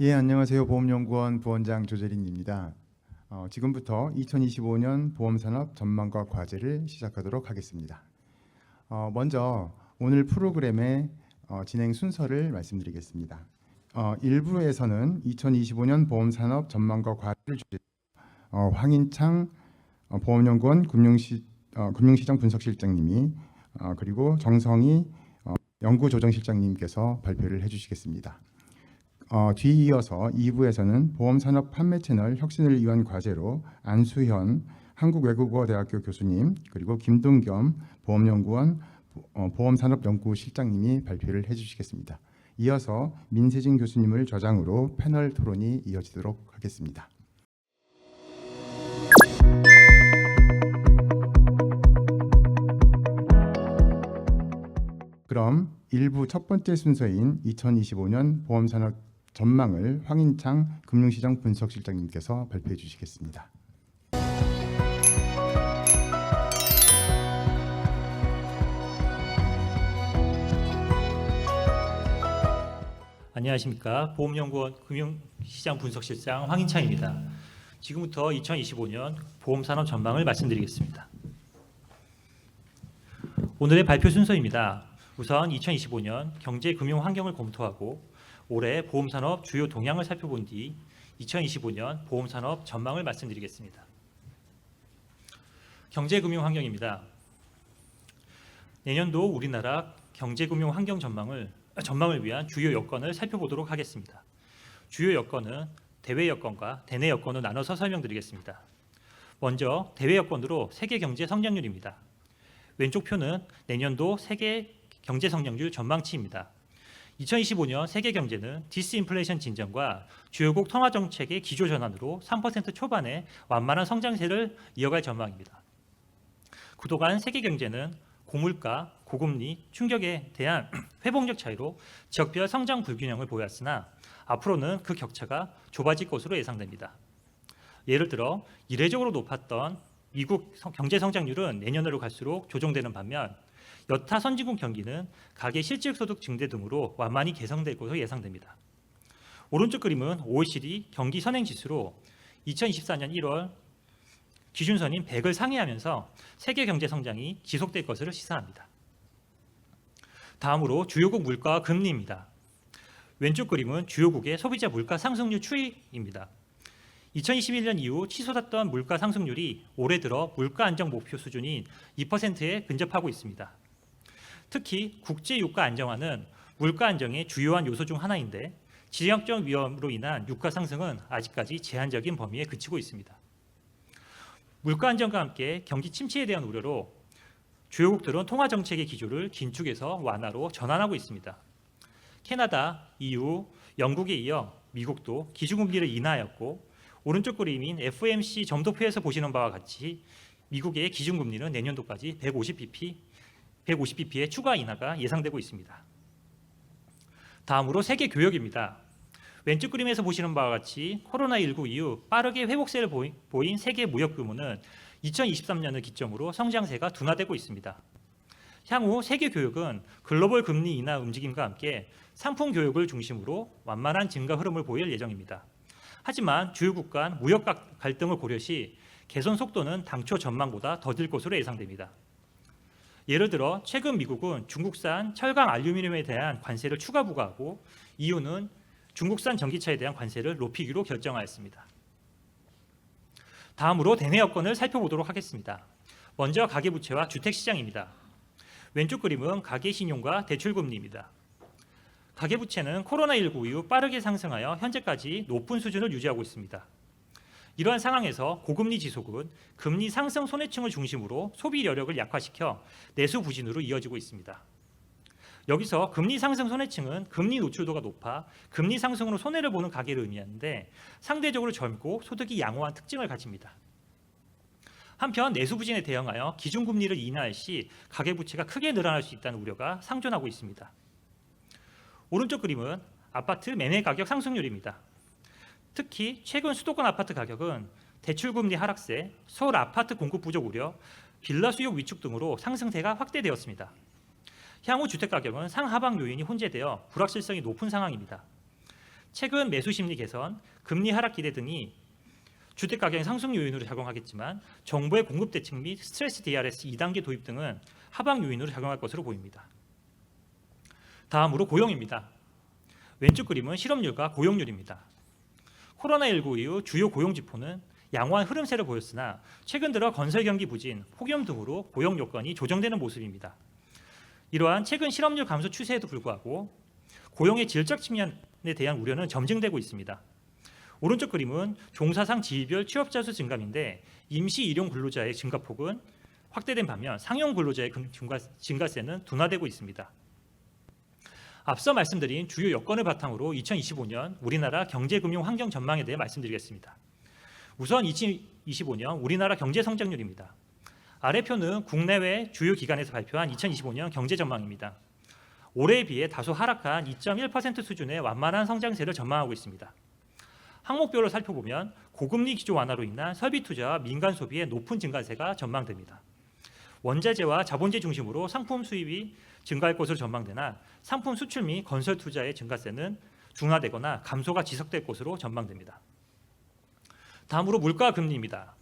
예, 안녕하세요. 보험연구원 부원장 조재린입니다. 지금부터 2025년 보험산업 전망과 과제를 시작하도록 하겠습니다. 먼저 오늘 프로그램의 진행 순서를 말씀드리겠습니다. 1부에서는 2025년 보험산업 전망과 과제를 주제로 황인창 보험연구원 금융시장 분석실장님이 그리고 정성희 연구조정실장님께서 발표를 해주시겠습니다. 뒤이어서 2부에서는 보험산업 판매 채널 혁신을 위한 과제로 안수현 한국외국어대학교 교수님 그리고 김동겸 보험연구원 보험산업연구실장님이 발표를 해주시겠습니다. 이어서 민세진 교수님을 저장으로 패널 토론이 이어지도록 하겠습니다. 그럼 1부 첫 번째 순서인 2025년 보험산업 전망을 황인창 금융시장 분석실장님께서 발표해 주시겠습니다. 안녕하십니까. 보험연구원 금융시장 분석실장 황인창입니다. 지금부터 2025년 보험산업 전망을 말씀드리겠습니다. 오늘의 발표 순서입니다. 우선 2025년 경제금융 환경을 검토하고 올해 보험산업 주요 동향을 살펴본 뒤 2025년 보험산업 전망을 말씀드리겠습니다. 경제금융 환경입니다. 내년도 우리나라 경제금융 환경 전망을 위한 주요 여건을 살펴보도록 하겠습니다. 주요 여건은 대외 여건과 대내 여건으로 나눠서 설명드리겠습니다. 먼저 대외 여건으로 세계 경제 성장률입니다. 왼쪽 표는 내년도 세계 경제 성장률 전망치입니다. 2025년 세계 경제는 디스인플레이션 진전과 주요국 통화 정책의 기조 전환으로 3% 초반의 완만한 성장세를 이어갈 전망입니다. 그동안 세계 경제는 고물가, 고금리, 충격에 대한 회복력 차이로 지역별 성장 불균형을 보였으나 앞으로는 그 격차가 좁아질 것으로 예상됩니다. 예를 들어 이례적으로 높았던 미국 경제 성장률은 내년으로 갈수록 조정되는 반면 여타 선진국 경기는 가계 실질소득 증대 등으로 완만히 개선될 것으로 예상됩니다. 오른쪽 그림은 OECD 경기 선행지수로 2024년 1월 기준선인 100을 상회하면서 세계 경제 성장이 지속될 것을 시사합니다. 다음으로 주요국 물가와 금리입니다. 왼쪽 그림은 주요국의 소비자 물가 상승률 추이입니다. 2021년 이후 치솟았던 물가 상승률이 올해 들어 물가 안정 목표 수준인 2%에 근접하고 있습니다. 특히 국제 유가 안정화는 물가 안정의 주요한 요소 중 하나인데 지정학적 위험으로 인한 유가 상승은 아직까지 제한적인 범위에 그치고 있습니다. 물가 안정과 함께 경기 침체에 대한 우려로 주요국들은 통화 정책의 기조를 긴축에서 완화로 전환하고 있습니다. 캐나다, EU, 영국에 이어 미국도 기준금리를 인하하였고 오른쪽 그림인 FOMC 점도표에서 보시는 바와 같이 미국의 기준금리는 내년도까지 150bp의 추가 인하가 예상되고 있습니다. 다음으로 세계 교역입니다. 왼쪽 그림에서 보시는 바와 같이 코로나19 이후 빠르게 회복세를 보인 세계 무역 규모는 2023년을 기점으로 성장세가 둔화되고 있습니다. 향후 세계 교역은 글로벌 금리 인하 움직임과 함께 상품 교역을 중심으로 완만한 증가 흐름을 보일 예정입니다. 하지만 주요국 간 무역 갈등을 고려 시 개선 속도는 당초 전망보다 더딜 것으로 예상됩니다. 예를 들어 최근 미국은 중국산 철강 알루미늄에 대한 관세를 추가 부과하고 EU는 중국산 전기차에 대한 관세를 높이기로 결정하였습니다. 다음으로 대내 여건을 살펴보도록 하겠습니다. 먼저 가계부채와 주택시장입니다. 왼쪽 그림은 가계신용과 대출금리입니다. 가계부채는 코로나19 이후 빠르게 상승하여 현재까지 높은 수준을 유지하고 있습니다. 이러한 상황에서 고금리 지속은 금리 상승 손해층을 중심으로 소비 여력을 약화시켜 내수 부진으로 이어지고 있습니다. 여기서 금리 상승 손해층은 금리 노출도가 높아 금리 상승으로 손해를 보는 가계를 의미하는데 상대적으로 젊고 소득이 양호한 특징을 가집니다. 한편 내수 부진에 대응하여 기준금리를 인하할 시 가계부채가 크게 늘어날 수 있다는 우려가 상존하고 있습니다. 오른쪽 그림은 아파트 매매 가격 상승률입니다. 특히 최근 수도권 아파트 가격은 대출금리 하락세, 서울 아파트 공급 부족 우려, 빌라 수요 위축 등으로 상승세가 확대되었습니다. 향후 주택 가격은 상하방 요인이 혼재되어 불확실성이 높은 상황입니다. 최근 매수 심리 개선, 금리 하락 기대 등이 주택 가격 상승 요인으로 작용하겠지만 정부의 공급 대책 및 스트레스 DRS 2단계 도입 등은 하방 요인으로 작용할 것으로 보입니다. 다음으로 고용입니다. 왼쪽 그림은 실업률과 고용률입니다. 코로나19 이후 주요 고용 지표는 양호한 흐름세를 보였으나 최근 들어 건설 경기 부진, 폭염 등으로 고용 여건이 조정되는 모습입니다. 이러한 최근 실업률 감소 추세에도 불구하고 고용의 질적 측면에 대한 우려는 점증되고 있습니다. 오른쪽 그림은 종사상 지위별 취업자 수 증감인데 임시 일용 근로자의 증가폭은 확대된 반면 상용 근로자의 증가세는 둔화되고 있습니다. 앞서 말씀드린 주요 여건을 바탕으로 2025년 우리나라 경제금융 환경 전망에 대해 말씀드리겠습니다. 우선 2025년 우리나라 경제 성장률입니다. 아래 표는 국내외 주요 기관에서 발표한 2025년 경제 전망입니다. 올해에 비해 다소 하락한 2.1% 수준의 완만한 성장세를 전망하고 있습니다. 항목별로 살펴보면 고금리 기조 완화로 인한 설비 투자와 민간 소비의 높은 증가세가 전망됩니다. 원자재와 자본재 중심으로 상품 수입이 증가할 것으로 전망되나 상품 수출 및 건설 투자의 증가세는 둔화되거나 감소가 지속될 것으로 전망됩니다. 다음으로 물가 금리입니다.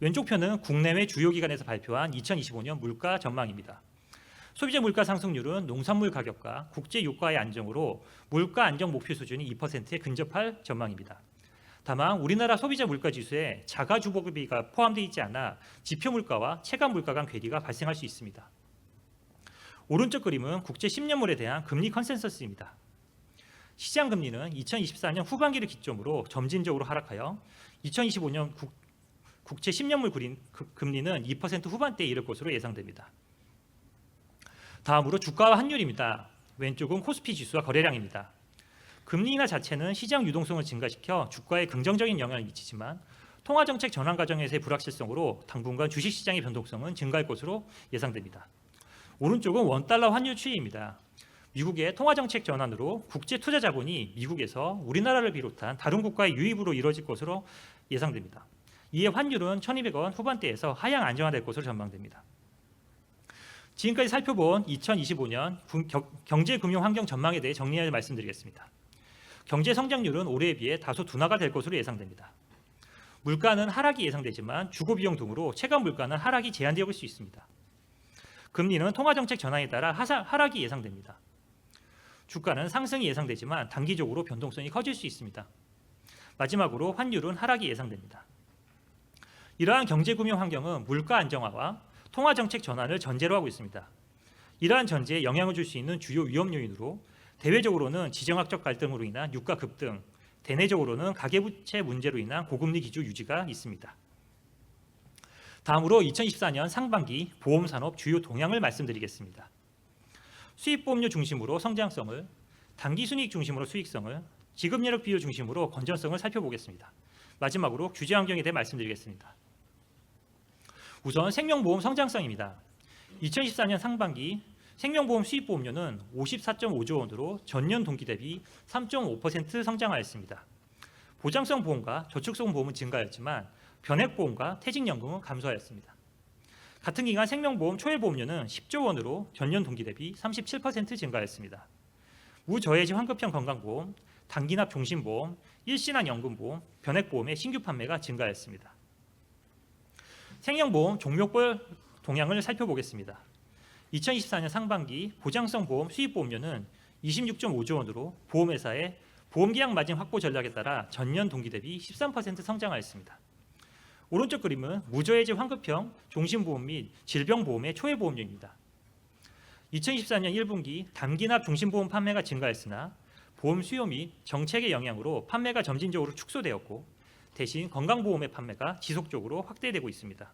왼쪽 편은 국내외 주요 기관에서 발표한 2025년 물가 전망입니다. 소비자 물가 상승률은 농산물 가격과 국제 유가의 안정으로 물가 안정 목표 수준이 2%에 근접할 전망입니다. 다만 우리나라 소비자 물가 지수에 자가 주거비가 포함되어 있지 않아 지표 물가와 체감 물가 간 괴리가 발생할 수 있습니다. 오른쪽 그림은 국제 10년물에 대한 금리 컨센서스입니다. 시장 금리는 2024년 후반기를 기점으로 점진적으로 하락하여 2025년 국제 10년물 금리는 2% 후반대에 이를 것으로 예상됩니다. 다음으로 주가와 환율입니다. 왼쪽은 코스피 지수와 거래량입니다. 금리 인하 자체는 시장 유동성을 증가시켜 주가에 긍정적인 영향을 미치지만 통화정책 전환 과정에서의 불확실성으로 당분간 주식시장의 변동성은 증가할 것으로 예상됩니다. 오른쪽은 원달러 환율 추이입니다. 미국의 통화정책 전환으로 국제 투자 자본이 미국에서 우리나라를 비롯한 다른 국가의 유입으로 이루어질 것으로 예상됩니다. 이에 환율은 1,200원 후반대에서 하향 안정화될 것으로 전망됩니다. 지금까지 살펴본 2025년 경제금융 환경 전망에 대해 정리해 말씀드리겠습니다. 경제 성장률은 올해에 비해 다소 둔화가 될 것으로 예상됩니다. 물가는 하락이 예상되지만 주거비용 등으로 체감 물가는 하락이 제한되어 수 있습니다. 금리는 통화정책 전환에 따라 하락이 예상됩니다. 주가는 상승이 예상되지만 단기적으로 변동성이 커질 수 있습니다. 마지막으로 환율은 하락이 예상됩니다. 이러한 경제금융 환경은 물가 안정화와 통화정책 전환을 전제로 하고 있습니다. 이러한 전제에 영향을 줄 수 있는 주요 위험 요인으로 대외적으로는 지정학적 갈등으로 인한 유가 급등, 대내적으로는 가계부채 문제로 인한 고금리 기조 유지가 있습니다. 다음으로 2024년 상반기 보험산업 주요 동향을 말씀드리겠습니다. 수입보험료 중심으로 성장성을, 단기순이익 중심으로 수익성을, 지급여력 비율 중심으로 건전성을 살펴보겠습니다. 마지막으로 규제 환경에 대해 말씀드리겠습니다. 우선 생명보험 성장성입니다. 2024년 상반기 생명보험 수입보험료는 54.5조 원으로 전년 동기 대비 3.5% 성장하였습니다. 보장성 보험과 저축성 보험은 증가하였지만 변액보험과 퇴직연금은 감소하였습니다. 같은 기간 생명보험 초회보험료는 10조 원으로 전년 동기 대비 37% 증가하였습니다. 무저해지 환급형 건강보험, 단기납 종신보험, 일시난 연금보험, 변액보험의 신규 판매가 증가하였습니다. 생명보험 종목별 동향을 살펴보겠습니다. 2024년 상반기 보장성 보험 수입보험료는 26.5조 원으로 보험회사의 보험계약 마진 확보 전략에 따라 전년 동기 대비 13% 성장하였습니다. 오른쪽 그림은 무저해지 환급형 종신보험 및 질병보험의 초회보험료입니다. 2024년 1분기 단기납 종신보험 판매가 증가했으나 보험 수요 및 정책의 영향으로 판매가 점진적으로 축소되었고 대신 건강보험의 판매가 지속적으로 확대되고 있습니다.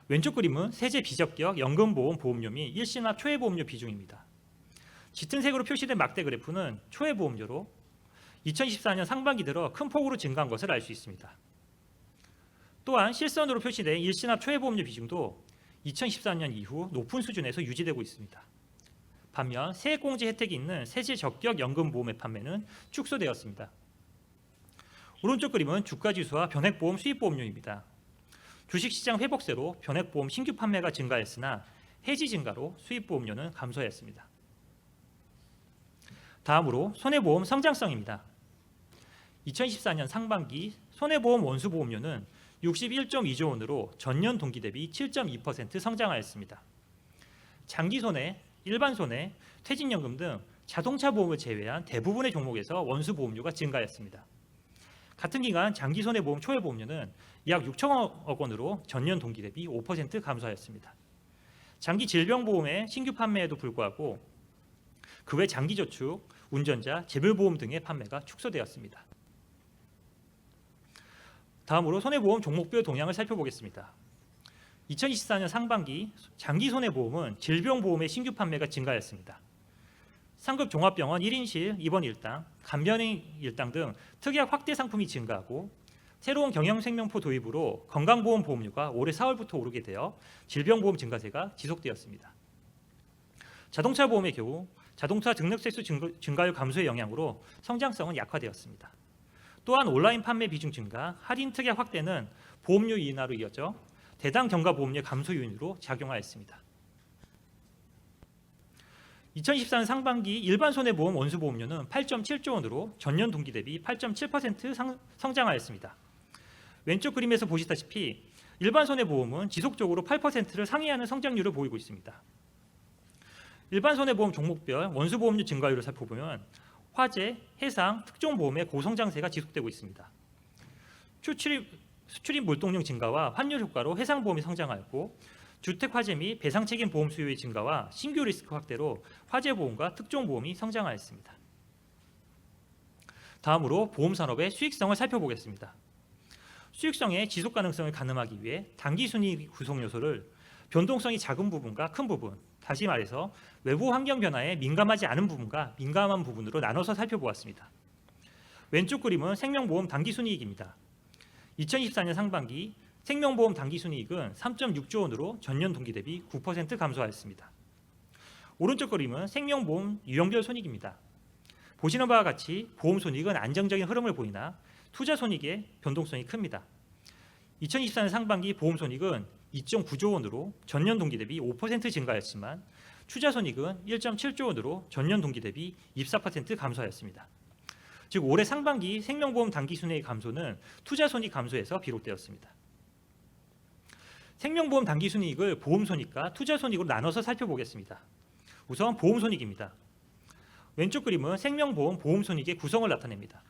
왼쪽 그림은 세제 비적격 연금보험 보험료 및 일시납 초회보험료 비중입니다. 짙은 색으로 표시된 막대 그래프는 초회보험료로 2024년 상반기 들어 큰 폭으로 증가한 것을 알 수 있습니다. 또한 실선으로 표시된 일시납 초회보험료 비중도 2014년 이후 높은 수준에서 유지되고 있습니다. 반면 세액공제 혜택이 있는 세제 적격 연금보험의 판매는 축소되었습니다. 오른쪽 그림은 주가지수와 변액보험 수입보험료입니다. 주식시장 회복세로 변액보험 신규 판매가 증가했으나 해지 증가로 수입보험료는 감소했습니다. 다음으로 손해보험 성장성입니다. 2014년 상반기 손해보험 원수보험료는 61.2조 원으로 전년 동기 대비 7.2% 성장하였습니다. 장기손해, 일반손해, 퇴직연금 등 자동차 보험을 제외한 대부분의 종목에서 원수보험료가 증가하였습니다. 같은 기간 장기손해보험 초회보험료는 약 6천억 원으로 전년 동기 대비 5% 감소하였습니다. 장기 질병보험의 신규 판매에도 불구하고 그 외 장기저축, 운전자, 재물보험 등의 판매가 축소되었습니다. 다음으로 손해보험 종목별 동향을 살펴보겠습니다. 2024년 상반기 장기손해보험은 질병보험의 신규 판매가 증가하였습니다. 상급 종합병원 1인실 입원 일당, 간병인 일당 등 특약 확대 상품이 증가하고 새로운 경영생명포 도입으로 건강보험 보험료가 올해 4월부터 오르게 되어 질병보험 증가세가 지속되었습니다. 자동차 보험의 경우 자동차 등록세수 증가율 감소의 영향으로 성장성은 약화되었습니다. 또한 온라인 판매 비중 증가, 할인 특약 확대는 보험료 인하로 이어져 대당 경과 보험료 감소 요인으로 작용하였습니다. 2014년 상반기 일반 손해보험 원수보험료는 8.7조 원으로 전년 동기 대비 8.7% 성장하였습니다. 왼쪽 그림에서 보시다시피 일반 손해보험은 지속적으로 8%를 상회하는 성장률을 보이고 있습니다. 일반 손해보험 종목별 원수보험료 증가율을 살펴보면 화재, 해상, 특종보험의 고성장세가 지속되고 있습니다. 수출입 물동량 증가와 환율 효과로 해상보험이 성장하였고 주택화재 및 배상책임 보험 수요의 증가와 신규 리스크 확대로 화재보험과 특종보험이 성장하였습니다. 다음으로 보험산업의 수익성을 살펴보겠습니다. 수익성의 지속 가능성을 가늠하기 위해 당기순이익 구성 요소를 변동성이 작은 부분과 큰 부분, 다시 말해서 외부 환경 변화에 민감하지 않은 부분과 민감한 부분으로 나눠서 살펴보았습니다. 왼쪽 그림은 생명보험 당기순이익입니다. 2024년 상반기 생명보험 당기순이익은 3.6조 원으로 전년 동기 대비 9% 감소하였습니다. 오른쪽 그림은 생명보험 유형별 손익입니다. 보시는 바와 같이 보험 손익은 안정적인 흐름을 보이나 투자 손익의 변동성이 큽니다. 2024년 상반기 보험 손익은 2.9조 원으로 전년 동기 대비 5% 증가했지만 투자 손익은 1.7조 원으로 전년 동기 대비 24% 감소하였습니다. 즉 올해 상반기 생명보험 당기순이익 감소는 투자 손익 감소에서 비롯되었습니다. 생명보험 당기순이익을 보험손익과 투자손익으로 나눠서 살펴보겠습니다. 우선 보험손익입니다. 왼쪽 그림은 생명보험 보험손익의 구성을 나타냅니다.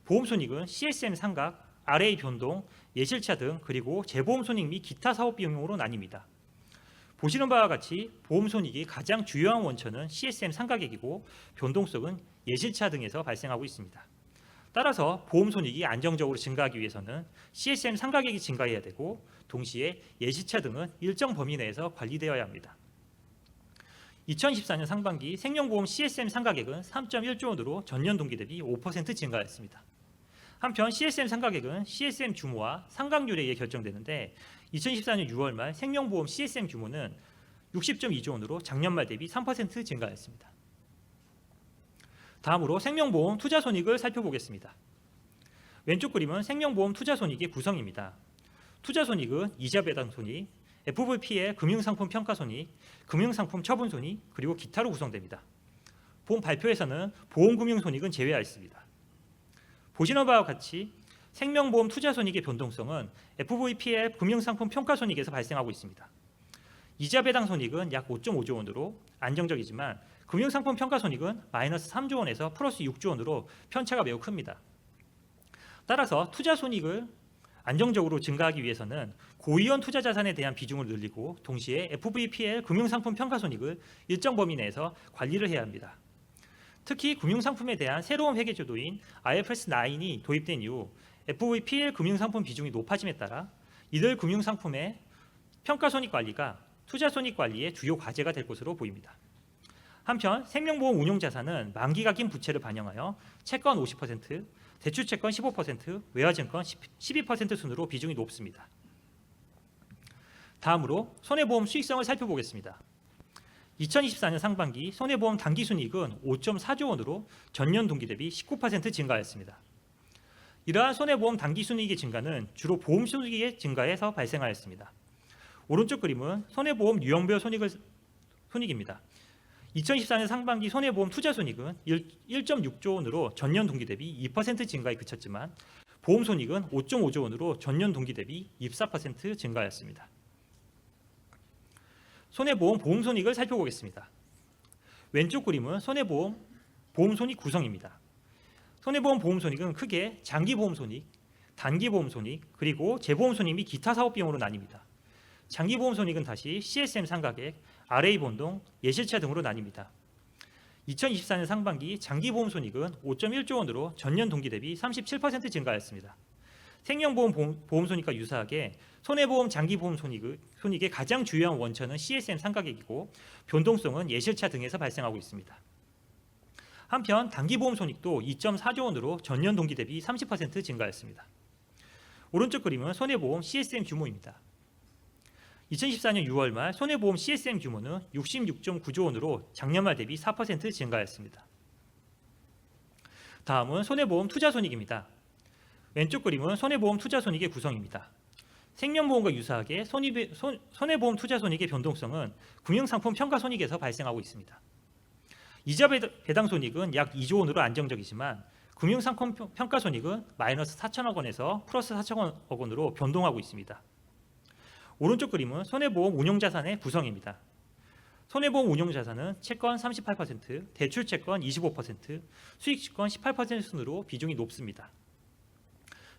보험손익은 CSM 상각, RA 변동, 예실차 등 그리고 재보험손익 및 기타 사업 비용으로 나뉩니다. 보시는 바와 같이 보험손익이 가장 주요한 원천은 CSM 상가액이고 변동성은 예실차 등에서 발생하고 있습니다. 따라서 보험손익이 안정적으로 증가하기 위해서는 CSM 상가액이 증가해야 되고 동시에 예실차 등은 일정 범위 내에서 관리되어야 합니다. 2014년 상반기 생명보험 CSM 상가액은 3.1조 원으로 전년 동기 대비 5% 증가했습니다. 한편 CSM 상가액은 CSM 규모와 상각률에 의해 결정되는데 2014년 6월 말 생명보험 CSM 규모는 60.2조 원으로 작년 말 대비 3% 증가했습니다. 다음으로 생명보험 투자손익을 살펴보겠습니다. 왼쪽 그림은 생명보험 투자손익의 구성입니다. 투자손익은 이자배당손익, FVP의 금융상품 평가손익, 금융상품 처분손익, 그리고 기타로 구성됩니다. 본 발표에서는 보험금융손익은 제외하였습니다. 보시는 바와 같이 생명보험 투자손익의 변동성은 FVP의 금융상품 평가손익에서 발생하고 있습니다. 이자배당손익은 약 5.5조 원으로 안정적이지만 금융상품 평가손익은 마이너스 3조 원에서 플러스 6조 원으로 편차가 매우 큽니다. 따라서 투자손익을 안정적으로 증가하기 위해서는 고위험 투자자산에 대한 비중을 늘리고 동시에 FVPL 금융상품 평가손익을 일정 범위 내에서 관리를 해야 합니다. 특히 금융상품에 대한 새로운 회계제도인 IFRS 9이 도입된 이후 FVPL 금융상품 비중이 높아짐에 따라 이들 금융상품의 평가손익 관리가 투자손익 관리의 주요 과제가 될 것으로 보입니다. 한편 생명보험 운용자산은 만기가 긴 부채를 반영하여 채권 50%, 대출채권 15%, 외화증권 12% 순으로 비중이 높습니다. 다음으로 손해보험 수익성을 살펴보겠습니다. 2024년 상반기 손해보험 당기순이익은 5.4조 원으로 전년 동기 대비 19% 증가했습니다. 이러한 손해보험 당기순이익의 증가는 주로 보험수익의 증가에서 발생하였습니다. 오른쪽 그림은 손해보험 유형별 손익입니다. 2024년 상반기 손해보험 투자손익은 1.6조 원으로 전년 동기 대비 2% 증가에 그쳤지만 보험손익은 5.5조 원으로 전년 동기 대비 24% 증가하였습니다. 손해보험 보험손익을 살펴보겠습니다. 왼쪽 그림은 손해보험 보험손익 구성입니다. 손해보험 보험손익은 크게 장기보험손익, 단기보험손익, 그리고 재보험손익 및 기타 사업비용으로 나뉩니다. 장기보험손익은 다시 CSM 상가액, RA 변동, 예실차 등으로 나뉩니다. 2024년 상반기 장기보험손익은 5.1조 원으로 전년 동기 대비 37% 증가하였습니다. 생명보험 보험손익과 유사하게 손해보험 장기보험 손익의 가장 주요한 원천은 CSM 상가액이고 변동성은 예실차 등에서 발생하고 있습니다. 한편 단기보험 손익도 2.4조 원으로 전년 동기 대비 30% 증가했습니다. 오른쪽 그림은 손해보험 CSM 규모입니다. 2014년 6월 말 손해보험 CSM 규모는 66.9조 원으로 작년 말 대비 4% 증가했습니다. 다음은 손해보험 투자손익입니다. 왼쪽 그림은 손해보험 투자손익의 구성입니다. 생명보험과 유사하게 손해보험 투자손익의 변동성은 금융상품 평가손익에서 발생하고 있습니다. 이자 배당 손익은 약 2조 원으로 안정적이지만 금융상품 평가손익은 마이너스 4천억 원에서 플러스 4천억 원으로 변동하고 있습니다. 오른쪽 그림은 손해보험 운용자산의 구성입니다. 손해보험 운용자산은 채권 38%, 대출채권 25%, 수익채권 18% 순으로 비중이 높습니다.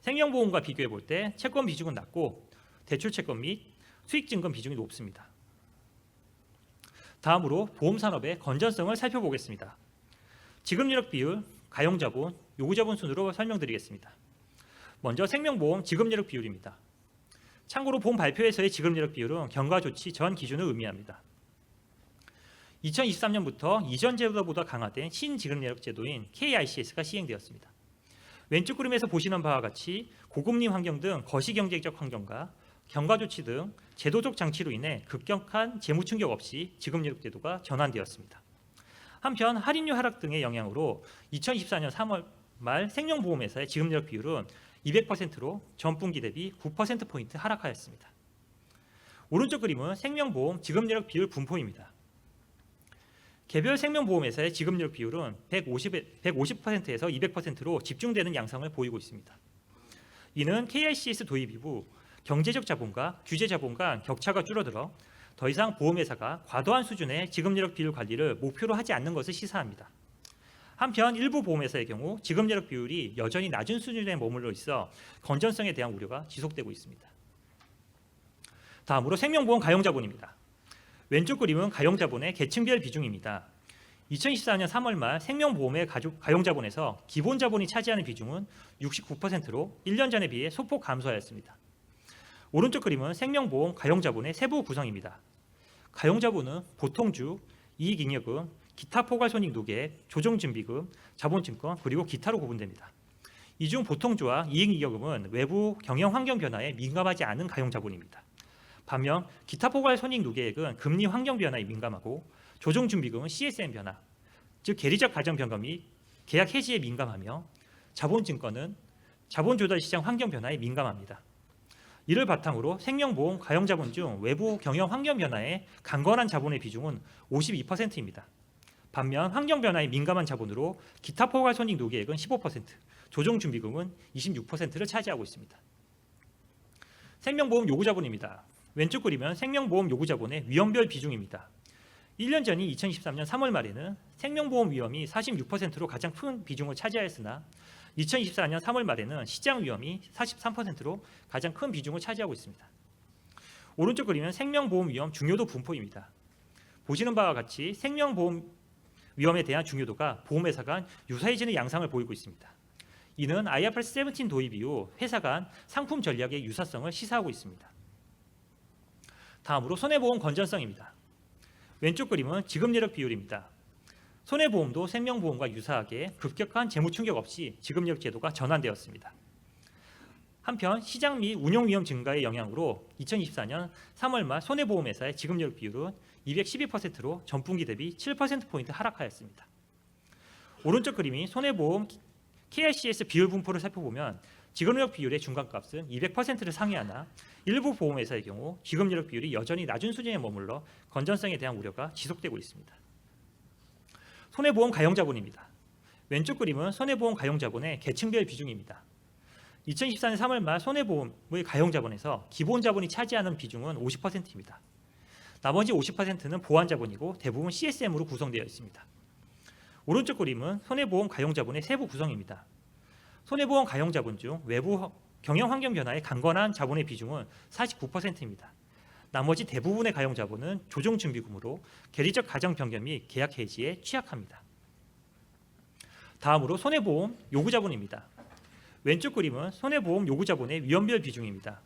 생명보험과 비교해 볼 때 채권 비중은 낮고 대출채권 및 수익증권 비중이 높습니다. 다음으로 보험산업의 건전성을 살펴보겠습니다. 지급여력 비율, 가용자본, 요구자본 순으로 설명드리겠습니다. 먼저 생명보험 지급여력 비율입니다. 참고로 보험 발표에서의 지급여력 비율은 경과조치 전 기준을 의미합니다. 2023년부터 이전 제도보다 강화된 신지급여력 제도인 KICS가 시행되었습니다. 왼쪽 그림에서 보시는 바와 같이 고금리 환경 등 거시경제적 환경과 경과조치 등 제도적 장치로 인해 급격한 재무 충격 없이 지급여력 제도가 전환되었습니다. 한편 할인율 하락 등의 영향으로 2024년 3월 말 생명보험회사의 지급여력 비율은 200%로 전분기 대비 9%포인트 하락하였습니다. 오른쪽 그림은 생명보험 지급여력 비율 분포입니다. 개별 생명보험회사의 지급여력 비율은 150%에서 200%로 집중되는 양상을 보이고 있습니다. 이는 KICS 도입 이후 경제적 자본과 규제 자본 간 격차가 줄어들어 더 이상 보험회사가 과도한 수준의 지급여력 비율 관리를 목표로 하지 않는 것을 시사합니다. 한편 일부 보험회사의 경우 지급여력 비율이 여전히 낮은 수준에 머물러 있어 건전성에 대한 우려가 지속되고 있습니다. 다음으로 생명보험 가용자본입니다. 왼쪽 그림은 가용자본의 계층별 비중입니다. 2024년 3월 말 생명보험의 가용자본에서 기본자본이 차지하는 비중은 69%로 1년 전에 비해 소폭 감소하였습니다. 오른쪽 그림은 생명보험 가용자본의 세부 구성입니다. 가용자본은 보통주, 이익잉여금, 기타 포괄손익 노계액, 조정준비금, 자본증권 그리고 기타로 구분됩니다. 이 중 보통주와 이익잉여금은 외부 경영 환경 변화에 민감하지 않은 가용자본입니다. 반면 기타 포괄손익 노계액은 금리 환경 변화에 민감하고 조정준비금은 CSM 변화, 즉 계리적 가정 변경 및 계약 해지에 민감하며 자본증권은 자본조달시장 환경 변화에 민감합니다. 이를 바탕으로 생명보험 가용자본 중 외부 경영 환경 변화에 강건한 자본의 비중은 52%입니다. 반면 환경 변화에 민감한 자본으로 기타 포괄손익 노계액은 15%, 조정준비금은 26%를 차지하고 있습니다. 생명보험 요구자본입니다. 왼쪽 그림은 생명보험 요구자본의 위험별 비중입니다. 1년 전인 2023년 3월 말에는 생명보험 위험이 46%로 가장 큰 비중을 차지하였으나 2024년 3월 말에는 시장 위험이 43%로 가장 큰 비중을 차지하고 있습니다. 오른쪽 그림은 생명보험 위험 중요도 분포입니다. 보시는 바와 같이 생명보험 위험에 대한 중요도가 보험회사 간 유사해지는 양상을 보이고 있습니다. 이는 IFRS 17 도입 이후 회사 간 상품 전략의 유사성을 시사하고 있습니다. 다음으로 손해보험 건전성입니다. 왼쪽 그림은 지급여력 비율입니다. 손해보험도 생명보험과 유사하게 급격한 재무 충격 없이 지급여력 제도가 전환되었습니다. 한편 시장 및 운용 위험 증가의 영향으로 2024년 3월 말 손해보험회사의 지급여력 비율은 212%로 전분기 대비 7%포인트 하락하였습니다. 오른쪽 그림이 손해보험 KICS 비율 분포를 살펴보면 지급여력 비율의 중간값은 200%를 상회하나 일부 보험회사의 경우 지급여력 비율이 여전히 낮은 수준에 머물러 건전성에 대한 우려가 지속되고 있습니다. 손해보험 가용자본입니다. 왼쪽 그림은 손해보험 가용자본의 계층별 비중입니다. 2014년 3월 말 손해보험의 가용자본에서 기본자본이 차지하는 비중은 50%입니다. 나머지 50%는 보완자본이고 대부분 CSM으로 구성되어 있습니다. 오른쪽 그림은 손해보험 가용자본의 세부 구성입니다. 손해보험 가용자본 중 외부 경영환경 변화에 강건한 자본의 비중은 49%입니다. 나머지 대부분의 가용자본은 조정준비금으로 계리적 가정 변경 및 계약 해지에 취약합니다. 다음으로 손해보험 요구자본입니다. 왼쪽 그림은 손해보험 요구자본의 위험별 비중입니다.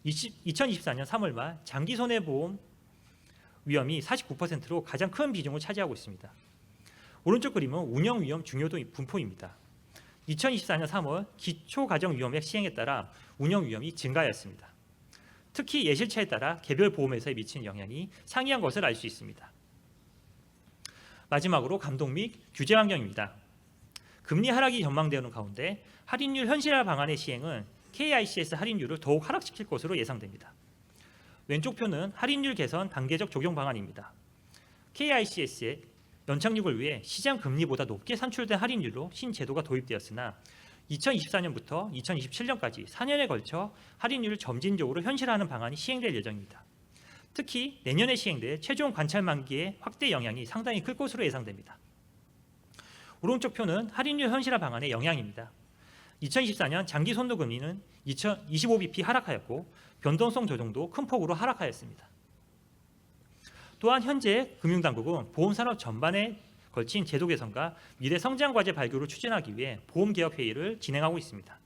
2024년 3월 말 장기 손해보험 위험이 49%로 가장 큰 비중을 차지하고 있습니다. 오른쪽 그림은 운영위험 중요도 분포입니다. 2024년 3월 기초가정위험액 시행에 따라 운영위험이 증가하였습니다. 특히 예실차에 따라 개별 보험회사에 미치는 영향이 상이한 것을 알 수 있습니다. 마지막으로 감독 및 규제 환경입니다. 금리 하락이 전망되는 가운데 할인율 현실화 방안의 시행은 KICS 할인율을 더욱 하락시킬 것으로 예상됩니다. 왼쪽 표는 할인율 개선 단계적 적용 방안입니다. KICS의 연착륙을 위해 시장 금리보다 높게 산출된 할인율로 신제도가 도입되었으나 2024년부터 2027년까지 4년에 걸쳐 할인율을 점진적으로 현실화하는 방안이 시행될 예정입니다. 특히 내년에 시행될 최종 관찰 만기의 확대 영향이 상당히 클 것으로 예상됩니다. 오른쪽 표는 할인율 현실화 방안의 영향입니다. 2024년 장기 손도금리는 25bp 하락하였고 변동성 조정도 큰 폭으로 하락하였습니다. 또한 현재 금융당국은 보험산업 전반에 걸친 제도 개선과 미래 성장 과제 발굴을 추진하기 위해 보험개혁회의를 진행하고 있습니다.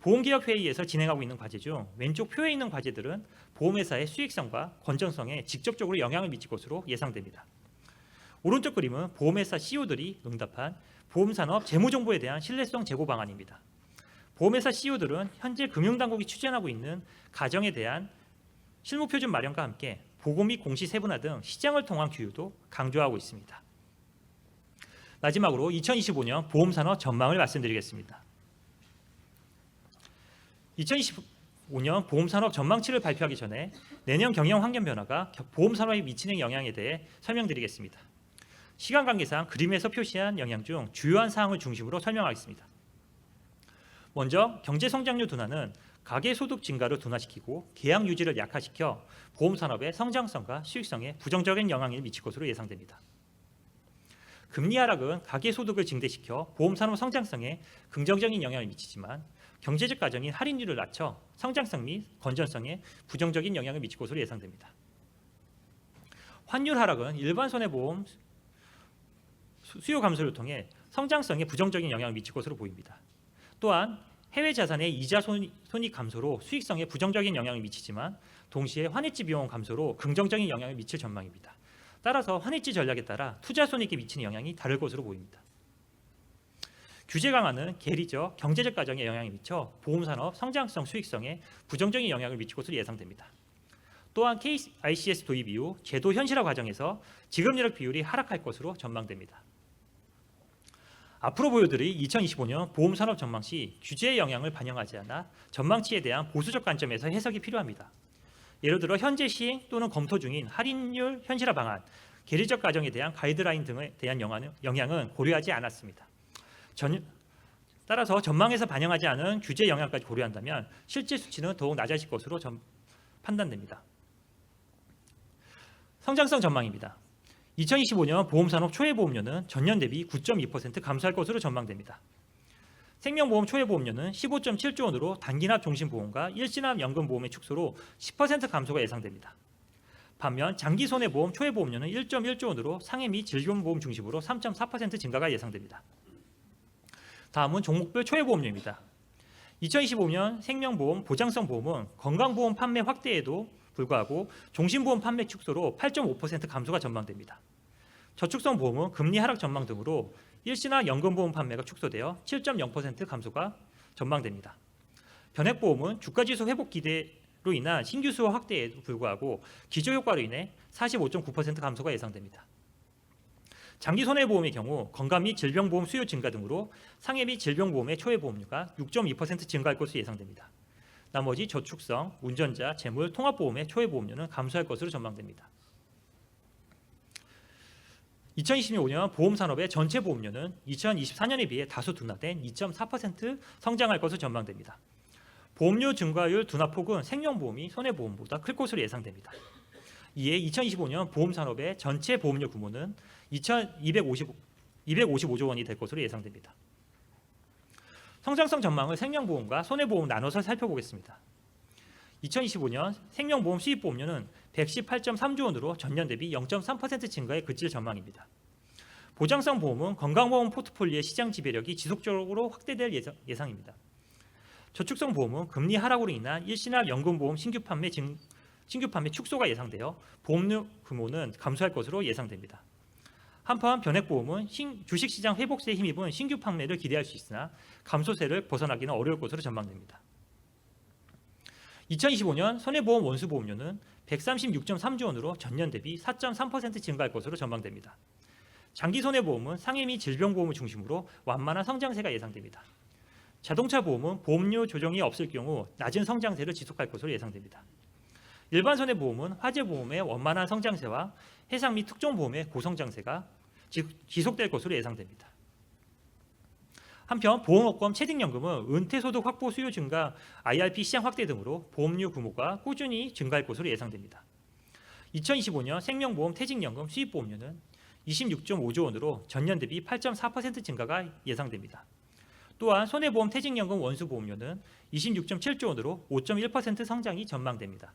보험개혁회의에서 진행하고 있는 과제 중 왼쪽 표에 있는 과제들은 보험회사의 수익성과 건전성에 직접적으로 영향을 미칠 것으로 예상됩니다. 오른쪽 그림은 보험회사 CEO들이 응답한 보험산업 재무정보에 대한 신뢰성 제고 방안입니다. 보험회사 CEO들은 현재 금융당국이 추진하고 있는 가정에 대한 실무표준 마련과 함께 보고 및 공시 세분화 등 시장을 통한 규율도 강조하고 있습니다. 마지막으로 2025년 보험산업 전망을 말씀드리겠습니다. 2025년 보험산업 전망치를 발표하기 전에 내년 경영 환경 변화가 보험산업에 미치는 영향에 대해 설명드리겠습니다. 시간 관계상 그림에서 표시한 영향 중 주요한 사항을 중심으로 설명하겠습니다. 먼저 경제 성장률 둔화는 가계소득 증가를 둔화시키고 계약 유지를 약화시켜 보험산업의 성장성과 수익성에 부정적인 영향을 미칠 것으로 예상됩니다. 금리 하락은 가계소득을 증대시켜 보험산업 성장성에 긍정적인 영향을 미치지만 경제적 가정인 할인율을 낮춰 성장성 및 건전성에 부정적인 영향을 미칠 것으로 예상됩니다. 환율 하락은 일반 손해보험 수요 감소를 통해 성장성에 부정적인 영향을 미칠 것으로 보입니다. 또한 해외 자산의 이자 손익 감소로 수익성에 부정적인 영향을 미치지만 동시에 환해지 비용 감소로 긍정적인 영향을 미칠 전망입니다. 따라서 환해지 전략에 따라 투자 손익에 미치는 영향이 다를 것으로 보입니다. 규제 강화는 계리적, 경제적 가정에 영향을 미쳐 보험산업 성장성, 수익성에 부정적인 영향을 미칠 것으로 예상됩니다. 또한 KICS 도입 이후 제도 현실화 과정에서 지급여력 비율이 하락할 것으로 전망됩니다. 앞으로 보여드릴 2025년 보험산업 전망 시 규제의 영향을 반영하지 않아 전망치에 대한 보수적 관점에서 해석이 필요합니다. 예를 들어 현재 시행 또는 검토 중인 할인율 현실화 방안, 계리적 가정에 대한 가이드라인 등에 대한 영향은 고려하지 않았습니다. 따라서 전망에서 반영하지 않은 규제 영향까지 고려한다면 실제 수치는 더욱 낮아질 것으로 판단됩니다. 성장성 전망입니다. 2025년 보험산업 초회보험료는 전년 대비 9.2% 감소할 것으로 전망됩니다. 생명보험 초회보험료는 15.7조 원으로 단기납 종신보험과 일시납 연금보험의 축소로 10% 감소가 예상됩니다. 반면 장기손해보험 초회보험료는 1.1조 원으로 상해 및 질병보험 중심으로 3.4% 증가가 예상됩니다. 다음은 종목별 초회보험료입니다. 2025년 생명보험, 보장성 보험은 건강보험 판매 확대에도 불구하고 종신보험 판매 축소로 8.5% 감소가 전망됩니다. 저축성 보험은 금리 하락 전망 등으로 일시나 연금보험 판매가 축소되어 7.0% 감소가 전망됩니다. 변액보험은 주가지수 회복 기대로 인한 신규 수요 확대에도 불구하고 기저효과로 인해 45.9% 감소가 예상됩니다. 장기손해보험의 경우 건강 및 질병보험 수요 증가 등으로 상해 및 질병보험의 초회보험료가 6.2% 증가할 것으로 예상됩니다. 나머지 저축성, 운전자, 재물, 통합보험의 초회보험료는 감소할 것으로 전망됩니다. 2025년 보험 산업의 전체 보험료는 2024년에 비해 다소 둔화된 2.4% 성장할 것으로 전망됩니다. 보험료 증가율 둔화 폭은 생명보험이 손해보험보다 클 것으로 예상됩니다. 이에 2025년 보험 산업의 전체 보험료 규모는 255조 원이 될 것으로 예상됩니다. 성장성 전망을 생명보험과 손해보험 나눠서 살펴보겠습니다. 2025년 생명보험 수입보험료는 118.3조 원으로 전년 대비 0.3% 증가에 그칠 전망입니다. 보장성 보험은 건강보험 포트폴리오의 시장 지배력이 지속적으로 확대될 예상입니다. 저축성 보험은 금리 하락으로 인한 일시납 연금보험 신규 판매 축소가 예상되어 보험료 규모는 감소할 것으로 예상됩니다. 한편 변액보험은 주식시장 회복세에 힘입은 신규 판매를 기대할 수 있으나 감소세를 벗어나기는 어려울 것으로 전망됩니다. 2025년 손해보험 원수보험료는 136.3조 원으로 전년 대비 4.3% 증가할 것으로 전망됩니다. 장기 손해보험은 상해 및 질병보험을 중심으로 완만한 성장세가 예상됩니다. 자동차 보험은 보험료 조정이 없을 경우 낮은 성장세를 지속할 것으로 예상됩니다. 일반 손해보험은 화재보험의 원만한 성장세와 해상 및 특종보험의 고성장세가 지속될 것으로 예상됩니다. 한편 보험업권 채직연금은 은퇴소득 확보 수요 증가, IRP 시장 확대 등으로 보험료 규모가 꾸준히 증가할 것으로 예상됩니다. 2025년 생명보험 퇴직연금 수입보험료는 26.5조 원으로 전년 대비 8.4% 증가가 예상됩니다. 또한 손해보험 퇴직연금 원수보험료는 26.7조 원으로 5.1% 성장이 전망됩니다.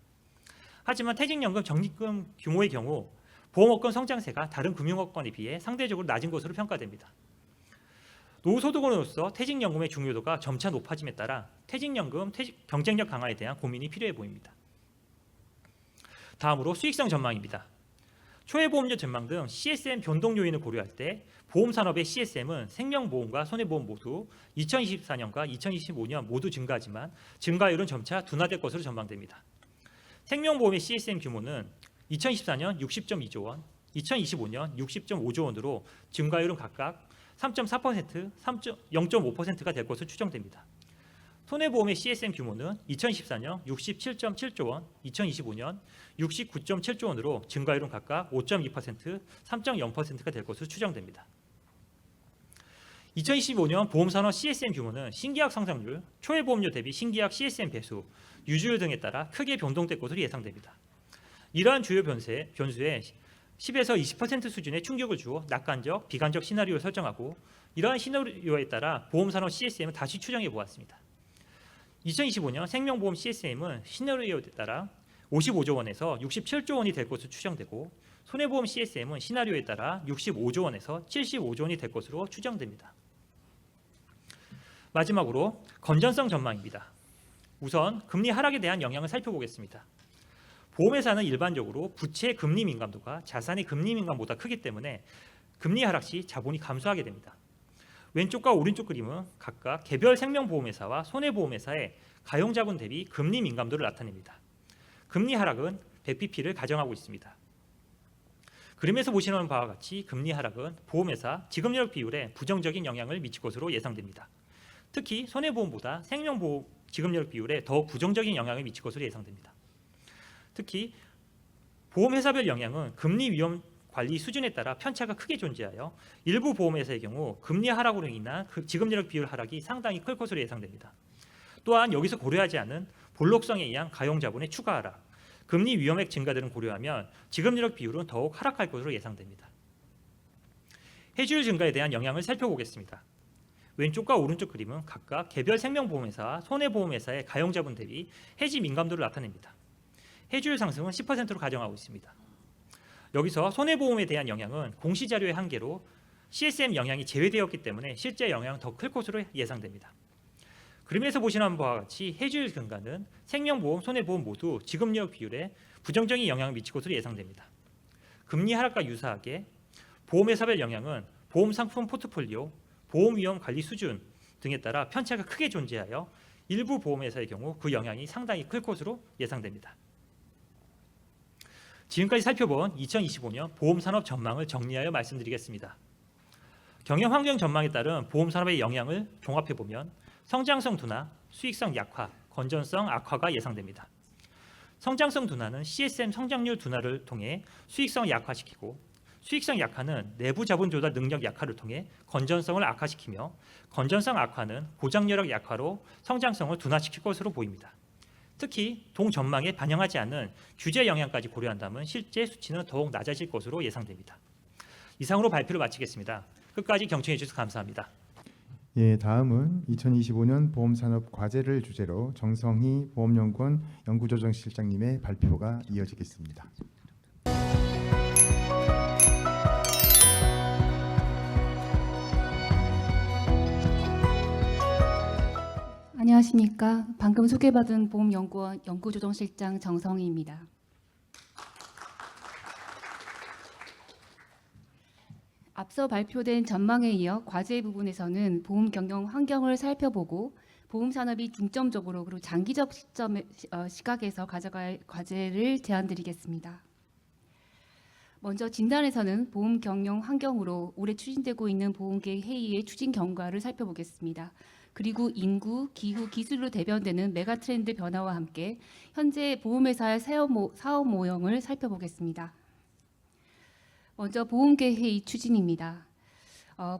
하지만 퇴직연금 적립금 규모의 경우 보험업권 성장세가 다른 금융업권에 비해 상대적으로 낮은 것으로 평가됩니다. 노후소득원으로서 퇴직연금의 중요도가 점차 높아짐에 따라 퇴직연금 경쟁력 강화에 대한 고민이 필요해 보입니다. 다음으로 수익성 전망입니다. 초회보험료 전망 등 CSM 변동 요인을 고려할 때 보험산업의 CSM은 생명보험과 손해보험 모두 2024년과 2025년 모두 증가하지만 증가율은 점차 둔화될 것으로 전망됩니다. 생명보험의 CSM 규모는 2024년 60.2조 원, 2025년 60.5조 원으로 증가율은 각각 3.4%, 0.5%가 될 것으로 추정됩니다. 손해보험의 CSM 규모는 2014년 67.7조 원, 2025년 69.7조 원으로 증가율은 각각 5.2%, 3.0%가 될 것으로 추정됩니다. 2025년 보험산업 CSM 규모는 신계약 성장률, 초회보험료 대비 신계약 CSM 배수, 유주율 등에 따라 크게 변동될 것으로 예상됩니다. 이러한 주요 변수에 10에서 20% 수준의 충격을 주어 낙관적, 비관적 시나리오를 설정하고 이러한 시나리오에 따라 보험산업 CSM을 다시 추정해 보았습니다. 2025년 생명보험 CSM은 시나리오에 따라 55조 원에서 67조 원이 될 것으로 추정되고 손해보험 CSM은 시나리오에 따라 65조 원에서 75조 원이 될 것으로 추정됩니다. 마지막으로 건전성 전망입니다. 우선 금리 하락에 대한 영향을 살펴보겠습니다. 보험회사는 일반적으로 부채 금리 민감도가 자산의 금리 민감보다 크기 때문에 금리 하락 시 자본이 감소하게 됩니다. 왼쪽과 오른쪽 그림은 각각 개별 생명보험회사와 손해보험회사의 가용자본 대비 금리 민감도를 나타냅니다. 금리 하락은 100bp를 가정하고 있습니다. 그림에서 보시는 바와 같이 금리 하락은 보험회사 지급여력 비율에 부정적인 영향을 미칠 것으로 예상됩니다. 특히 손해보험보다 생명보험 지급여력 비율에 더 부정적인 영향을 미칠 것으로 예상됩니다. 특히 보험회사별 영향은 금리 위험 관리 수준에 따라 편차가 크게 존재하여 일부 보험회사의 경우 금리 하락으로 인한 지급여력 비율 하락이 상당히 클 것으로 예상됩니다. 또한 여기서 고려하지 않은 볼록성에 의한 가용자본의 추가 하락, 금리 위험액 증가 등을 고려하면 지급여력 비율은 더욱 하락할 것으로 예상됩니다. 해지율 증가에 대한 영향을 살펴보겠습니다. 왼쪽과 오른쪽 그림은 각각 개별 생명보험회사와 손해보험회사의 가용자본 대비 해지 민감도를 나타냅니다. 해지율 상승은 10%로 가정하고 있습니다. 여기서 손해보험에 대한 영향은 공시자료의 한계로 CSM 영향이 제외되었기 때문에 실제 영향은 더 클 것으로 예상됩니다. 그림에서 보시는 바와 같이 해지율 증가는 생명보험, 손해보험 모두 지급여력 비율에 부정적인 영향을 미칠 것으로 예상됩니다. 금리 하락과 유사하게 보험회사별 영향은 보험 상품 포트폴리오, 보험 위험 관리 수준 등에 따라 편차가 크게 존재하여 일부 보험회사의 경우 그 영향이 상당히 클 것으로 예상됩니다. 지금까지 살펴본 2025년 보험산업 전망을 정리하여 말씀드리겠습니다. 경영환경 전망에 따른 보험산업의 영향을 종합해보면 성장성 둔화, 수익성 약화, 건전성 악화가 예상됩니다. 성장성 둔화는 CSM 성장률 둔화를 통해 수익성을 약화시키고 수익성 약화는 내부 자본 조달 능력 약화를 통해 건전성을 악화시키며 건전성 악화는 고장여력 약화로 성장성을 둔화시킬 것으로 보입니다. 특히 동전망에 반영하지 않는 규제 영향까지 고려한다면 실제 수치는 더욱 낮아질 것으로 예상됩니다. 이상으로 발표를 마치겠습니다. 끝까지 경청해 주셔서 감사합니다. 예, 다음은 2025년 보험산업 과제를 주제로 정성희 보험연구원 연구조정실장님의 발표가 이어지겠습니다. 안녕하십니까. 방금 소개받은 보험연구원 연구조정실장 정성희입니다. 앞서 발표된 전망에 이어 과제 부분에서는 보험 경영 환경을 살펴보고 보험 산업이 중점적으로 그리고 장기적 시각에서 가져갈 과제를 제안드리겠습니다. 먼저 진단에서는 보험 경영 환경으로 올해 추진되고 있는 보험계획 회의의 추진 경과를 살펴보겠습니다. 그리고 인구, 기후, 기술로 대변되는 메가트렌드 변화와 함께 현재 보험회사의 사업 모형을 살펴보겠습니다. 먼저 보험계획 회의 추진입니다.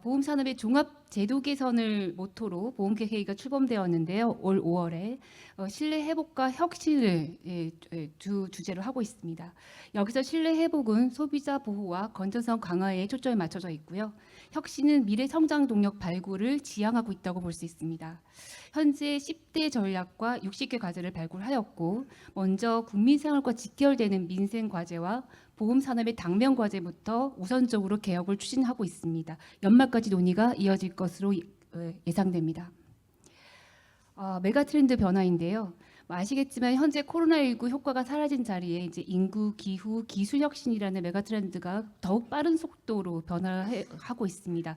보험산업의 종합 제도 개선을 모토로 보험계획 회의가 출범되었는데요. 올 5월에 신뢰 회복과 혁신을 두 주제로 하고 있습니다. 여기서 신뢰 회복은 소비자 보호와 건전성 강화에 초점이 맞춰져 있고요. 혁신은 미래 성장 동력 발굴을 지향하고 있다고 볼 수 있습니다. 현재 10대 전략과 60개 과제를 발굴하였고, 먼저 국민 생활과 직결되는 민생 과제와 보험 산업의 당면 과제부터 우선적으로 개혁을 추진하고 있습니다. 연말까지 논의가 이어질 것으로 예상됩니다. 메가트렌드 변화인데요. 아시겠지만 현재 코로나19 효과가 사라진 자리에 이제 인구, 기후, 기술 혁신이라는 메가트렌드가 더욱 빠른 속도로 변화하고 있습니다.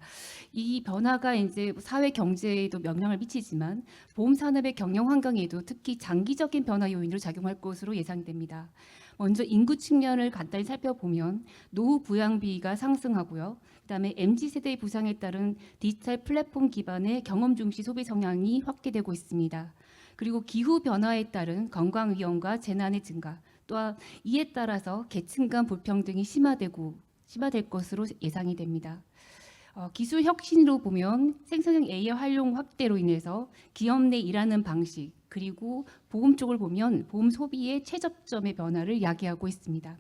이 변화가 이제 사회 경제에도 영향을 미치지만 보험 산업의 경영 환경에도 특히 장기적인 변화 요인으로 작용할 것으로 예상됩니다. 먼저 인구 측면을 간단히 살펴보면 노후 부양비가 상승하고요. 그다음에 MZ세대의 부상에 따른 디지털 플랫폼 기반의 경험 중시 소비 성향이 확대되고 있습니다. 그리고 기후 변화에 따른 건강 위험과 재난의 증가, 또한 이에 따라서 계층 간 불평등이 심화될 것으로 예상이 됩니다. 기술 혁신으로 보면 생성형 AI 활용 확대로 인해서 기업 내 일하는 방식, 그리고 보험 쪽을 보면 보험 소비의 최저점의 변화를 야기하고 있습니다.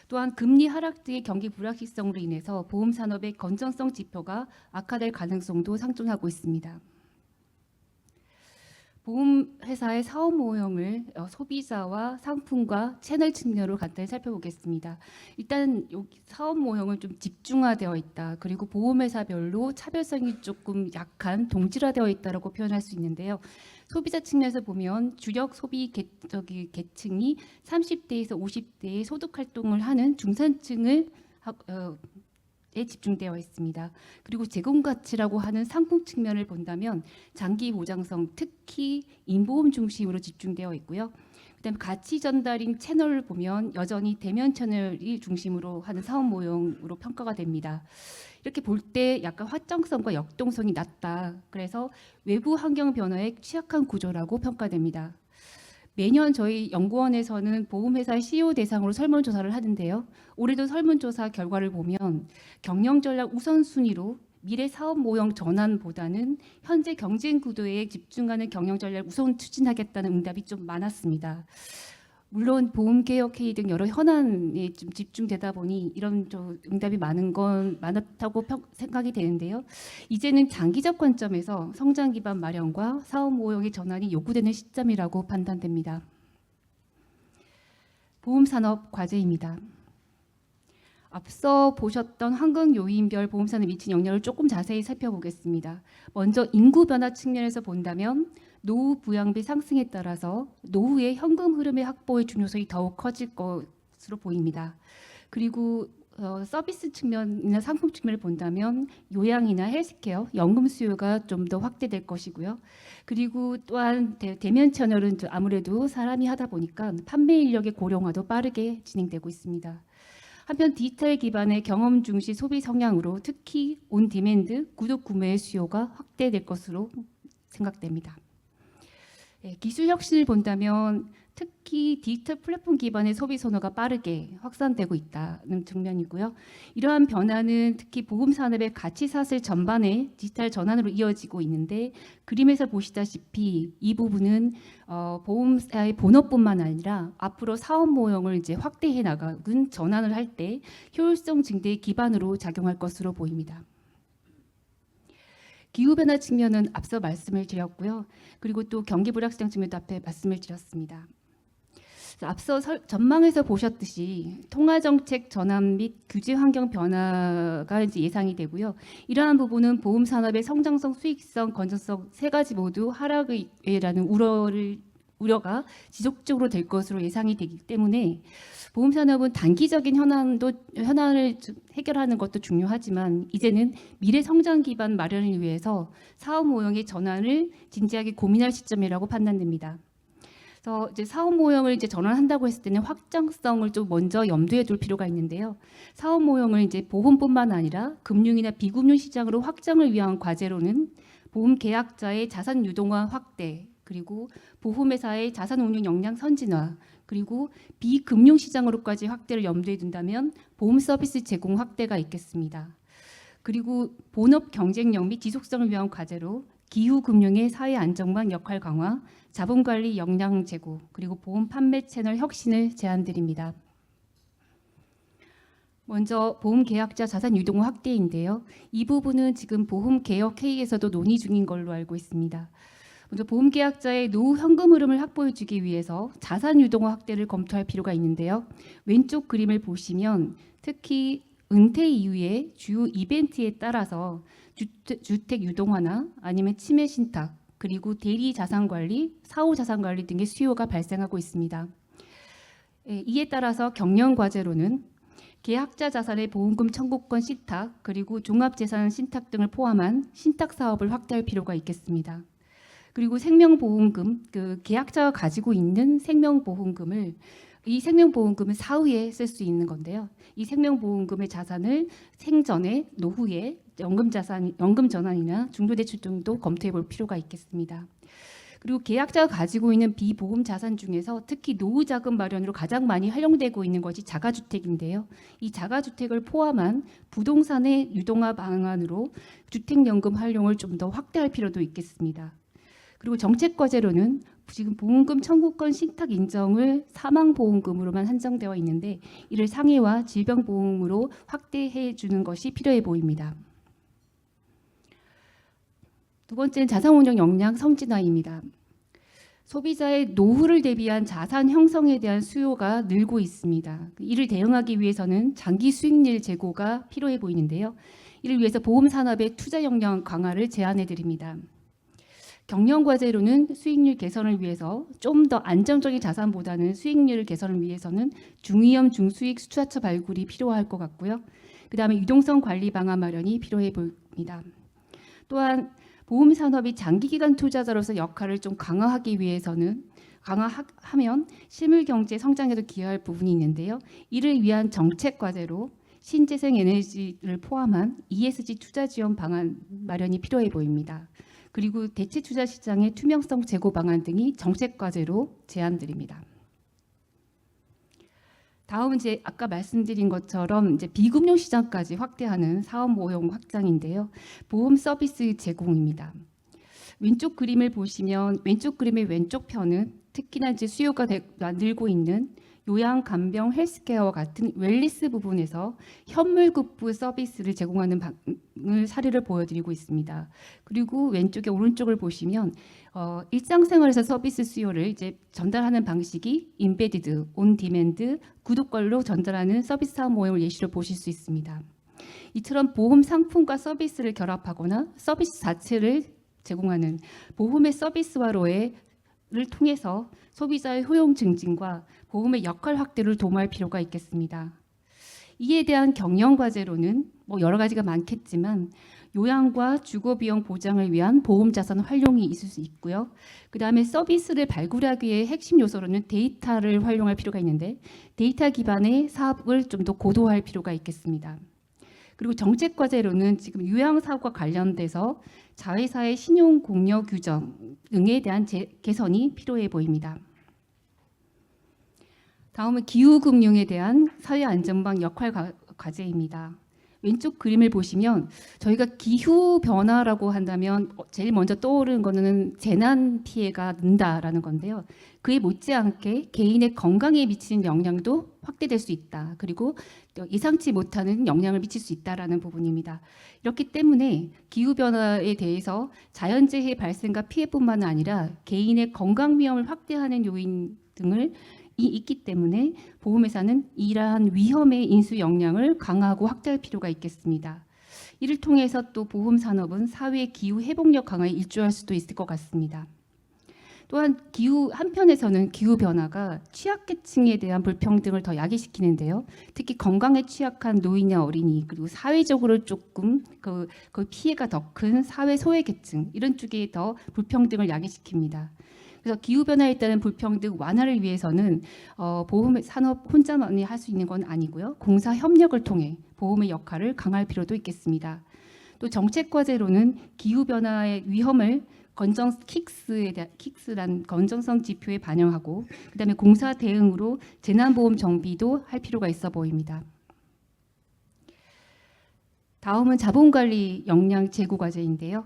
또한 금리 하락 등의 경기 불확실성으로 인해서 보험 산업의 건전성 지표가 악화될 가능성도 상존하고 있습니다. 보험회사의 사업 모형을 소비자와 상품과 채널 측면으로 간단히 살펴보겠습니다. 일단 여기 사업 모형은 좀 집중화되어 있다. 그리고 보험회사별로 차별성이 조금 약한 동질화되어 있다라고 표현할 수 있는데요. 소비자 측면에서 보면 주력 소비 계층이 30대에서 50대의 소득 활동을 하는 중산층을 에 집중되어 있습니다. 그리고 제공 가치라고 하는 상품 측면을 본다면 장기 보장성, 특히 인보험 중심으로 집중되어 있고요. 그다음에 가치 전달인 채널을 보면 여전히 대면 채널이 중심으로 하는 사업 모형으로 평가가 됩니다. 이렇게 볼 때 약간 확장성과 역동성이 낮다. 그래서 외부 환경 변화에 취약한 구조라고 평가됩니다. 매년 저희 연구원에서는 보험회사 CEO 대상으로 설문조사를 하는데요. 올해도 설문조사 결과를 보면 경영 전략 우선순위로 미래 사업 모형 전환보다는 현재 경쟁 구도에 집중하는 경영 전략 우선 추진하겠다는 응답이 좀 많았습니다. 물론 보험개혁 회의 등 여러 현안에 좀 집중되다 보니 이런 응답이 많았다고 생각이 되는데요. 이제는 장기적 관점에서 성장 기반 마련과 사업 모형의 전환이 요구되는 시점이라고 판단됩니다. 보험산업 과제입니다. 앞서 보셨던 환경 요인별 보험산업에 미친 영향을 조금 자세히 살펴보겠습니다. 먼저 인구 변화 측면에서 본다면 노후 부양비 상승에 따라서 노후의 현금 흐름의 확보의 중요성이 더욱 커질 것으로 보입니다. 그리고 서비스 측면이나 상품 측면을 본다면 요양이나 헬스케어, 연금 수요가 좀 더 확대될 것이고요. 그리고 또한 대면 채널은 아무래도 사람이 하다 보니까 판매 인력의 고령화도 빠르게 진행되고 있습니다. 한편 디지털 기반의 경험 중시 소비 성향으로 특히 온 디맨드, 구독 구매의 수요가 확대될 것으로 생각됩니다. 기술 혁신을 본다면 특히 디지털 플랫폼 기반의 소비 선호가 빠르게 확산되고 있다는 측면이고요. 이러한 변화는 특히 보험 산업의 가치 사슬 전반의 디지털 전환으로 이어지고 있는데, 그림에서 보시다시피 이 부분은 보험사의 본업뿐만 아니라 앞으로 사업 모형을 이제 확대해 나가는 전환을 할 때 효율성 증대의 기반으로 작용할 것으로 보입니다. 기후변화 측면은 앞서 말씀을 드렸고요. 그리고 또 경기 불확실성 측면도 앞에 말씀을 드렸습니다. 앞서 전망에서 보셨듯이 통화정책 전환 및 규제 환경 변화가 이제 예상이 되고요. 이러한 부분은 보험 산업의 성장성, 수익성, 건전성 세 가지 모두 하락이라는 우려가 지속적으로 될 것으로 예상이 되기 때문에 보험 산업은 단기적인 현안을 해결하는 것도 중요하지만 이제는 미래 성장 기반 마련을 위해서 사업 모형의 전환을 진지하게 고민할 시점이라고 판단됩니다. 그래서 이제 사업 모형을 이제 전환한다고 했을 때는 확장성을 좀 먼저 염두에 둘 필요가 있는데요. 사업 모형을 이제 보험뿐만 아니라 금융이나 비금융 시장으로 확장을 위한 과제로는 보험 계약자의 자산 유동화 확대, 그리고 보험회사의 자산 운용 역량 선진화, 그리고 비금융 시장으로까지 확대를 염두에 둔다면 보험 서비스 제공 확대가 있겠습니다. 그리고 본업 경쟁력 및 지속성을 위한 과제로 기후 금융의 사회 안정망 역할 강화, 자본관리 역량 제고, 그리고 보험 판매 채널 혁신을 제안드립니다. 먼저 보험 계약자 자산 유동화 확대인데요. 이 부분은 지금 보험 개혁 회의에서도 논의 중인 걸로 알고 있습니다. 먼저 보험 계약자의 노후 현금 흐름을 확보해 주기 위해서 자산 유동화 확대를 검토할 필요가 있는데요. 왼쪽 그림을 보시면 특히 은퇴 이후에 주요 이벤트에 따라서 주택 유동화나 아니면 치매 신탁, 그리고 대리 자산 관리, 사후 자산 관리 등의 수요가 발생하고 있습니다. 이에 따라서 경영 과제로는 계약자 자산의 보험금 청구권 신탁, 그리고 종합재산 신탁 등을 포함한 신탁 사업을 확대할 필요가 있겠습니다. 그리고 생명보험금, 계약자가 가지고 있는 생명보험금을 이 생명보험금은 사후에 쓸 수 있는 건데요. 이 생명보험금의 자산을 생전에, 노후에 연금 전환이나 중도대출 등도 검토해 볼 필요가 있겠습니다. 그리고 계약자가 가지고 있는 비보험 자산 중에서 특히 노후 자금 마련으로 가장 많이 활용되고 있는 것이 자가주택인데요. 이 자가주택을 포함한 부동산의 유동화 방안으로 주택연금 활용을 좀 더 확대할 필요도 있겠습니다. 그리고 정책 과제로는 지금 보험금 청구권 신탁 인정을 사망보험금으로만 한정되어 있는데 이를 상해와 질병보험으로 확대해 주는 것이 필요해 보입니다. 두 번째는 자산운용 역량 성진화입니다. 소비자의 노후를 대비한 자산 형성에 대한 수요가 늘고 있습니다. 이를 대응하기 위해서는 장기 수익률 제고가 필요해 보이는데요. 이를 위해서 보험 산업의 투자 역량 강화를 제안해 드립니다. 경영 과제로는 수익률 개선을 위해서 좀 더 안정적인 자산보다는 수익률 개선을 위해서는 중위험 중수익 수주처 발굴이 필요할 것 같고요. 그다음에 유동성 관리 방안 마련이 필요해 보입니다. 또한 보험 산업이 장기기간 투자자로서 역할을 좀 강화하기 위해서는 강화하면 실물 경제 성장에도 기여할 부분이 있는데요. 이를 위한 정책 과제로 신재생 에너지를 포함한 ESG 투자 지원 방안 마련이 필요해 보입니다. 그리고 대체 투자 시장의 투명성 제고 방안 등이 정책 과제로 제안드립니다. 다음은 이제 아까 말씀드린 것처럼 이제 비금융 시장까지 확대하는 사업 모형 확장인데요. 보험 서비스 제공입니다. 왼쪽 그림을 보시면 왼쪽 그림의 왼쪽 편은 특히나 이제 수요가 늘고 있는 요양, 간병, 헬스케어와 같은 웰리스 부분에서 현물급부 서비스를 제공하는 사례를 보여드리고 있습니다. 그리고 왼쪽에 오른쪽을 보시면 일상생활에서 서비스 수요를 이제 전달하는 방식이 인베디드, 온디맨드, 구독걸로 전달하는 서비스 사업 모형을 예시로 보실 수 있습니다. 이처럼 보험 상품과 서비스를 결합하거나 서비스 자체를 제공하는 보험의 서비스화로를 통해서 소비자의 효용 증진과 보험의 역할 확대를 도모할 필요가 있겠습니다. 이에 대한 경영 과제로는 여러 가지가 많겠지만 요양과 주거 비용 보장을 위한 보험 자산 활용이 있을 수 있고요. 그다음에 서비스를 발굴하기 위해 핵심 요소로는 데이터를 활용할 필요가 있는데 데이터 기반의 사업을 좀 더 고도화할 필요가 있겠습니다. 그리고 정책 과제로는 지금 요양 사업과 관련돼서 자회사의 신용 공여 규정 등에 대한 개선이 필요해 보입니다. 다음은 기후금융에 대한 사회안전망 역할 과제입니다. 왼쪽 그림을 보시면 저희가 기후 변화라고 한다면 제일 먼저 떠오르는 거는 재난 피해가 는다라는 건데요. 그에 못지않게 개인의 건강에 미치는 영향도 확대될 수 있다. 그리고 예상치 못하는 영향을 미칠 수 있다라는 부분입니다. 이렇기 때문에 기후 변화에 대해서 자연재해 발생과 피해뿐만 아니라 개인의 건강 위험을 확대하는 요인 등을 있기 때문에 보험회사는 이러한 위험의 인수 역량을 강화하고 확대할 필요가 있겠습니다. 이를 통해서 또 보험 산업은 사회의 기후 회복력 강화에 일조할 수도 있을 것 같습니다. 또한 한편에서는 기후 변화가 취약계층에 대한 불평등을 더 야기시키는데요. 특히 건강에 취약한 노인이나 어린이 그리고 사회적으로 조금 그 피해가 더 큰 사회 소외계층 이런 쪽에 더 불평등을 야기시킵니다. 그래서 기후 변화에 따른 불평등 완화를 위해서는 보험 산업 혼자만이 할 수 있는 건 아니고요. 공사 협력을 통해 보험의 역할을 강할 필요도 있겠습니다. 또 정책 과제로는 기후 변화의 위험을 킥스란 건전성 지표에 반영하고 그다음에 공사 대응으로 재난보험 정비도 할 필요가 있어 보입니다. 다음은 자본관리 역량 제고 과제인데요.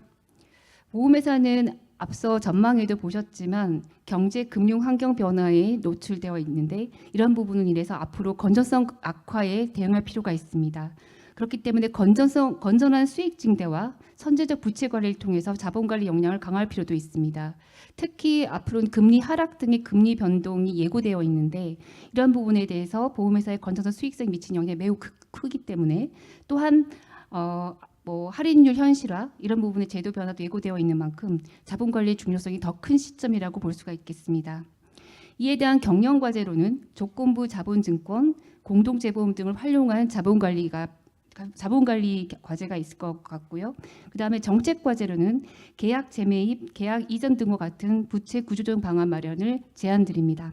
보험회사는 앞서 전망에도 보셨지만 경제 금융 환경 변화에 노출되어 있는데 이런 부분은 이래서 앞으로 건전성 악화에 대응할 필요가 있습니다. 그렇기 때문에 건전한 수익 증대와 선제적 부채 관리를 통해서 자본관리 역량을 강화할 필요도 있습니다. 특히 앞으로는 금리 하락 등의 금리 변동이 예고되어 있는데 이런 부분에 대해서 보험회사의 건전성 수익성에 미치는 영향이 매우 크기 때문에 또한 할인율 현실화 이런 부분의 제도 변화도 예고되어 있는 만큼 자본관리의 중요성이 더 큰 시점이라고 볼 수가 있겠습니다. 이에 대한 경영 과제로는 조건부 자본증권, 공동재보험 등을 활용한 자본관리 과제가 있을 것 같고요. 그다음에 정책 과제로는 계약 재매입, 계약 이전 등과 같은 부채 구조조정 방안 마련을 제안드립니다.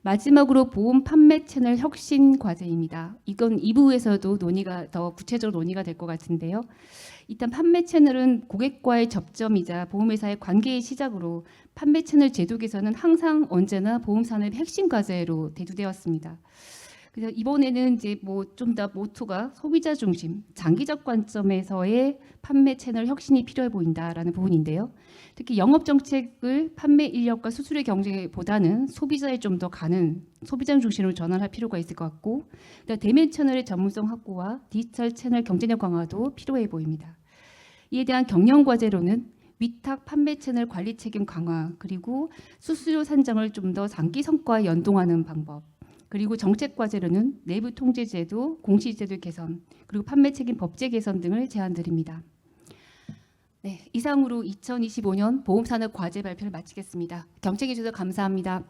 마지막으로 보험 판매 채널 혁신 과제입니다. 이건 2부에서도 더 구체적으로 논의가 될 것 같은데요. 일단 판매 채널은 고객과의 접점이자 보험회사의 관계의 시작으로 판매 채널 제도 개선은 항상 언제나 보험 산업의 핵심 과제로 대두되었습니다. 그래서 이번에는 이제 좀 더 모토가 소비자 중심, 장기적 관점에서의 판매 채널 혁신이 필요해 보인다라는 부분인데요. 특히 영업 정책을 판매 인력과 수수료 경쟁보다는 소비자에 좀 더 가는 소비자 중심으로 전환할 필요가 있을 것 같고, 대면 채널의 전문성 확보와 디지털 채널 경쟁력 강화도 필요해 보입니다. 이에 대한 경영 과제로는 위탁 판매 채널 관리 책임 강화, 그리고 수수료 산정을 좀 더 장기 성과에 연동하는 방법, 그리고 정책 과제로는 내부 통제 제도, 공시 제도 개선, 그리고 판매 책임 법제 개선 등을 제안드립니다. 네, 이상으로 2025년 보험산업 과제 발표를 마치겠습니다. 경청해 주셔서 감사합니다.